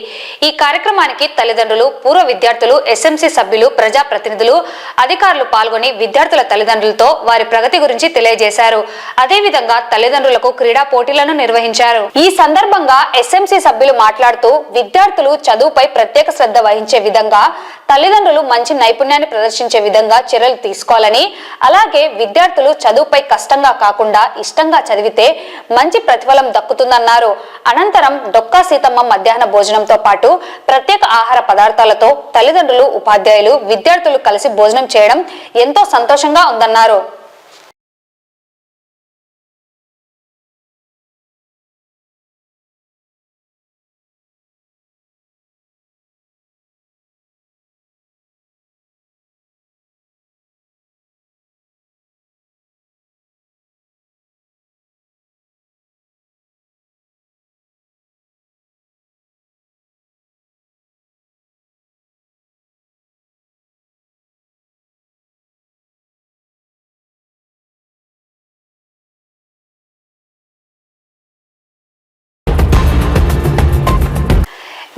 ఈ కార్యక్రమానికి తల్లిదండ్రులు, పూర్వ విద్యార్థులు, ఎస్ఎంసీ సభ్యులు, ప్రజాప్రతినిధులు, అధికారులు పాల్గొని విద్యార్థుల తల్లిదండ్రులతో వారి ప్రగతి గురించి తెలియజేశారు. అదేవిధంగా తల్లిదండ్రులకు క్రీడా పోటీలను నిర్వహించారు. ఈ సందర్భంగా ఎస్ఎంసీ సభ్యులు మాట్లాడుతూ విద్యార్థులు చదువుపై ప్రత్యేక శ్రద్ధ వహించే విధంగా, తల్లిదండ్రులు మంచి నైపుణ్యాన్ని ప్రదర్శించే విధంగా చర్యలు తీసుకోవాలని, అలాగే విద్యార్థులు చదువుపై కష్టంగా కాకుండా ఇష్టంగా చదివితే మంచి ప్రతిఫలం దక్కుతుందన్నారు. అనంతరం డొక్కా సీతమ్మ మధ్యాహ్న భోజనంతో పాటు ప్రత్యేక ఆహార పదార్థాలతో తల్లిదండ్రులు, ఉపాధ్యాయులు, విద్యార్థులు కలిసి భోజనం చేయడం ఎంతో సంతోషంగా ఉందన్నారు.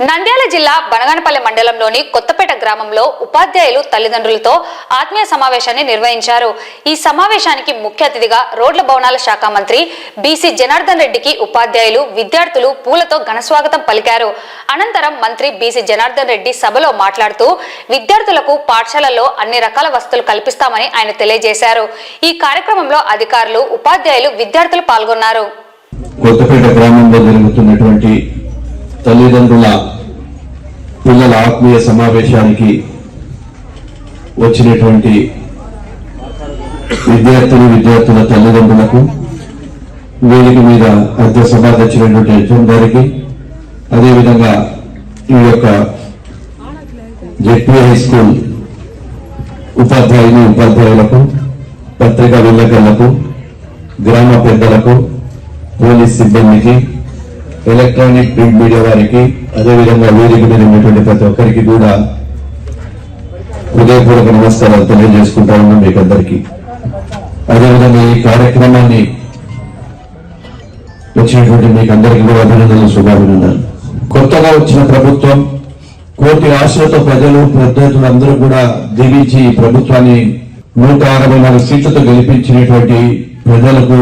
నంద్యాల జిల్లా బనగానపల్లి మండలంలోని కొత్తపేట గ్రామంలో ఉపాధ్యాయులు తల్లిదండ్రులతో ఆత్మీయ సమావేశాన్ని నిర్వహించారు. ఈ సమావేశానికి ముఖ్య అతిథిగా రోడ్ల భవనాల శాఖ మంత్రి బీసీ జనార్దన్ రెడ్డికి ఉపాధ్యాయులు, విద్యార్థులు పూలతో ఘనస్వాగతం పలికారు. అనంతరం మంత్రి బీసీ జనార్దన్ రెడ్డి సభలో మాట్లాడుతూ విద్యార్థులకు పాఠశాలలో అన్ని రకాల వసతులు కల్పిస్తామని ఆయన తెలియజేశారు. ఈ కార్యక్రమంలో అధికారులు, ఉపాధ్యాయులు, విద్యార్థులు పాల్గొన్నారు. కొత్తపేట గ్రామంలో జరుగుతున్నటువంటి తల్లిదండ్రుల పిల్లల ఆత్మీయ సమావేశానికి వచ్చినటువంటి విద్యార్థుల తల్లిదండ్రులకు, వేదిక మీద అధ్యక్ష సభాధ్యక్షులైనటువంటి యజమాని గారికి, అదేవిధంగా ఈ యొక్క జెడ్పీ హై స్కూల్ ఉపాధ్యాయులకు, పత్రికా విలేకరులకు, గ్రామ పెద్దలకు, పోలీస్ సిబ్బందికి, ఎలక్ట్రానిక్ ప్రింట్ మీడియా వారికి, అదేవిధంగా వేదిక మీద ఉన్నటువంటి ప్రతి ఒక్కరికి కూడా హృదయపూర్వక నమస్కారాలు తెలియజేసుకుంటా ఉన్నాం మీకు అందరికీ. అదేవిధంగా ఈ కార్యక్రమాన్ని వచ్చినటువంటి మీకు అందరికీ కూడా అభినందనలు, శుభాభినందనలు. కొత్తగా వచ్చిన ప్రభుత్వం కోటి ఆశలతో ప్రజలు, ప్రత్యర్థులు అందరూ కూడా దీవించి ప్రభుత్వాన్ని 164 సీట్లతో గెలిపించినటువంటి ప్రజలకు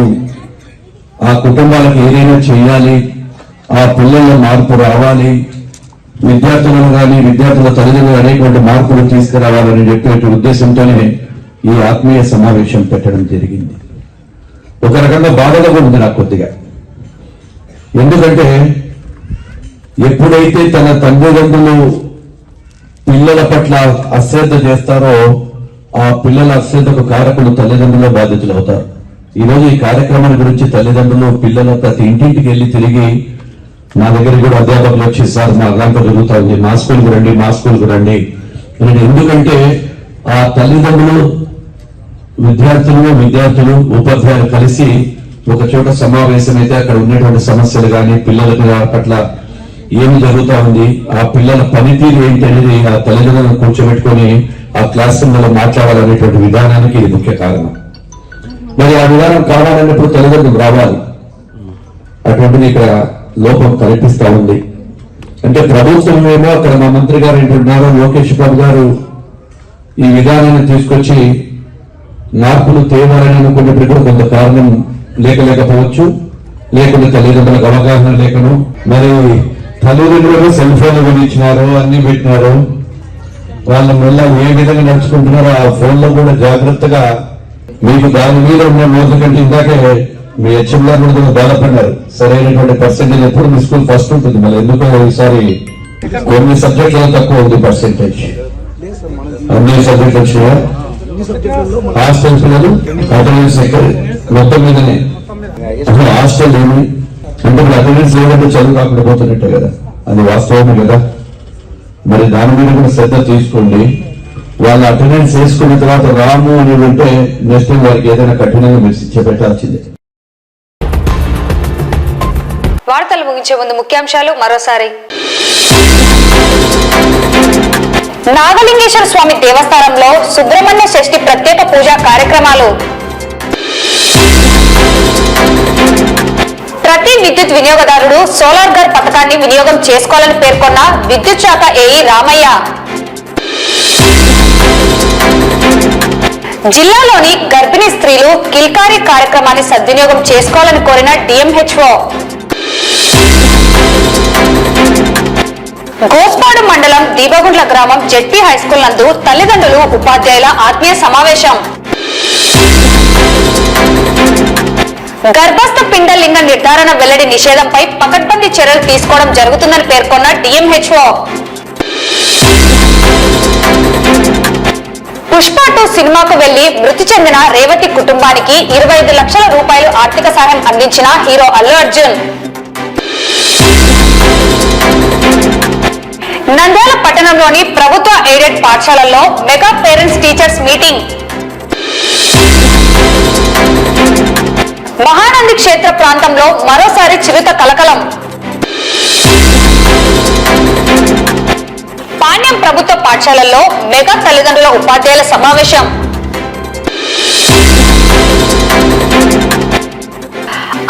ఆ కుటుంబాలకు ఏదైనా చేయాలి, ఆ పిల్లల్లో మార్పు రావాలి, విద్యార్థులను కానీ విద్యార్థుల తల్లిదండ్రులు అనేటువంటి మార్పులు తీసుకురావాలని చెప్పే ఉద్దేశంతోనే ఈ ఆత్మీయ సమావేశం పెట్టడం జరిగింది. ఒక రకంగా బాధగా ఉంది నాకు కొద్దిగా. ఎందుకంటే ఎప్పుడైతే తన తల్లిదండ్రులు పిల్లల పట్ల అశ్రద్ధ చేస్తారో ఆ పిల్లల అశ్రద్ధకు కారకులు తల్లిదండ్రుల బాధితులు అవుతారు. ఈరోజు ఈ కార్యక్రమం గురించి తల్లిదండ్రులు పిల్లల ప్రతి ఇంటింటికి వెళ్ళి తిరిగి నా దగ్గరికి కూడా అధ్యాపకులు వచ్చి సార్ మా అల్లాంక జరుగుతుంది, మా స్కూల్కి రండి, మా స్కూల్కి రండి. ఎందుకంటే ఆ తల్లిదండ్రులు విద్యార్థులు ఉపాధ్యాయులు కలిసి ఒక చోట సమావేశం అయితే అక్కడ ఉన్నటువంటి సమస్యలు కానీ పిల్లలకు పట్ల ఏమి జరుగుతా ఉంది, ఆ పిల్లల పనితీరు ఏంటి అనేది ఆ తల్లిదండ్రులను కూర్చోబెట్టుకొని ఆ క్లాస్ రూమ్లో మాట్లాడాలనేటువంటి విధానానికి ఇది ముఖ్య కారణం. మరి ఆ విధానం కావాలన్నప్పుడు తల్లిదండ్రులు రావాలి. అటువంటిది ఇక్కడ లోపం కల్పిస్తా ఉంది. అంటే ప్రభుత్వం ఏమో అక్కడ మా మంత్రి గారు ఏంటంటున్నారు, లోకేష్ బాబు గారు ఈ విధానాన్ని తీసుకొచ్చి మార్పులు తేవాలని అనుకున్నప్పుడు కూడా కొంత కారణం లేకపోవచ్చు, లేకుండా తల్లిదండ్రులకు అవగాహన లేకను. మరి తల్లిదండ్రులు సెల్ ఫోన్లు కొనిచ్చినారు, అన్ని పెట్టినారు, వాళ్ళ వల్ల ఏ విధంగా నడుచుకుంటున్నారో ఆ ఫోన్ లో కూడా జాగ్రత్తగా మీకు దాని మీద ఉన్న రోజు కంటే ఇందాకే మీ హెచ్ఎంగా కూడా బాధపడ్డారు. సరైనటువంటి పర్సెంటేజ్ ఎప్పుడు మీ స్కూల్ ఫస్ట్ ఉంటుంది, మళ్ళీ ఎందుకో ఈసారి కొన్ని సబ్జెక్టులలో తక్కువ ఉంది పర్సెంటేజ్. అన్ని సబ్జెక్టులు వచ్చినాయా? హాస్టల్ పిల్లలు అటెండెన్స్ ఎక్కడ మొత్తం మీదనే. అసలు హాస్టల్ ఏమి అంటే ఇప్పుడు అటెండెన్స్ లేదంటే చదువు కాకుండా పోతున్నట్టే కదా, అది వాస్తవమే కదా. మరి దాని మీద కూడా శ్రద్ధ తీసుకోండి. వాళ్ళ అటెండెన్స్ వేసుకున్న తర్వాత రాము అని అంటే నెక్స్ట్ టైం వారికి ఏదైనా కఠినంగా మీరు శిక్ష పెట్టాల్సిందే. వార్తలు ముగించే ముందు ముఖ్యాంశాలు మరోసారి. నాగలింగేశ్వర స్వామి దేవస్థానంలో సుబ్రహ్మణ్య షష్ఠి ప్రత్యేక పూజా కార్యక్రమాలు. ప్రతి విద్యుత్ వినియోగదారుడు సోలార్ గర్ పథకాన్ని వినియోగం చేసుకోవాలని పేర్కొన్న విద్యుత్ శాఖ ఏఈ రామయ్య. జిల్లాలోని గర్భిణీ స్త్రీలు కిల్కారీ కార్యక్రమాన్ని సద్వినియోగం చేసుకోవాలని కోరిన డిఎంహెచ్ఓ. గోస్పాడు మండలం దీపగుండ్ల గ్రామం జెడ్పీ హైస్కూల్ నందు తల్లిదండ్రులు ఉపాధ్యాయుల ఆత్మీయ సమావేశం. గర్భస్థ పిండలింగ నిర్ధారణ వెల్లడి నిషేధంపై పకడ్బందీ చర్యలు తీసుకోవడం జరుగుతుందని పేర్కొన్న డిఎంహెచ్ఓ. పుష్ప 2 సినిమాకు వెళ్లి మృతి చెందిన రేవతి కుటుంబానికి 25 లక్షల రూపాయలు ఆర్థిక సహాయం అందించిన హీరో అల్లు అర్జున్. నంద్యాల పట్టణంలోని ప్రభుత్వ ఎయిడెడ్ పాఠశాలల్లో mega parents teachers meeting. Mahanandi క్షేత్ర ప్రాంతంలో మరోసారి చిరుత కలకలం. పాణ్యం ప్రభుత్వ పాఠశాలల్లో మెగా తల్లిదండ్రుల ఉపాధ్యాయుల సమావేశం.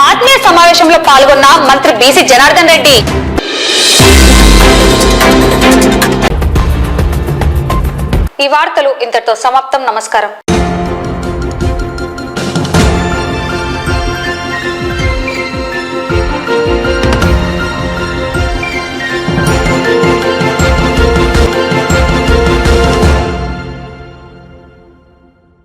ఆత్మీయ సమావేశంలో పాల్గొన్న మంత్రి బీసీ జనార్దన్ రెడ్డి. ఈ వార్తలు ఇంతటితో సమాప్తం. నమస్కారం.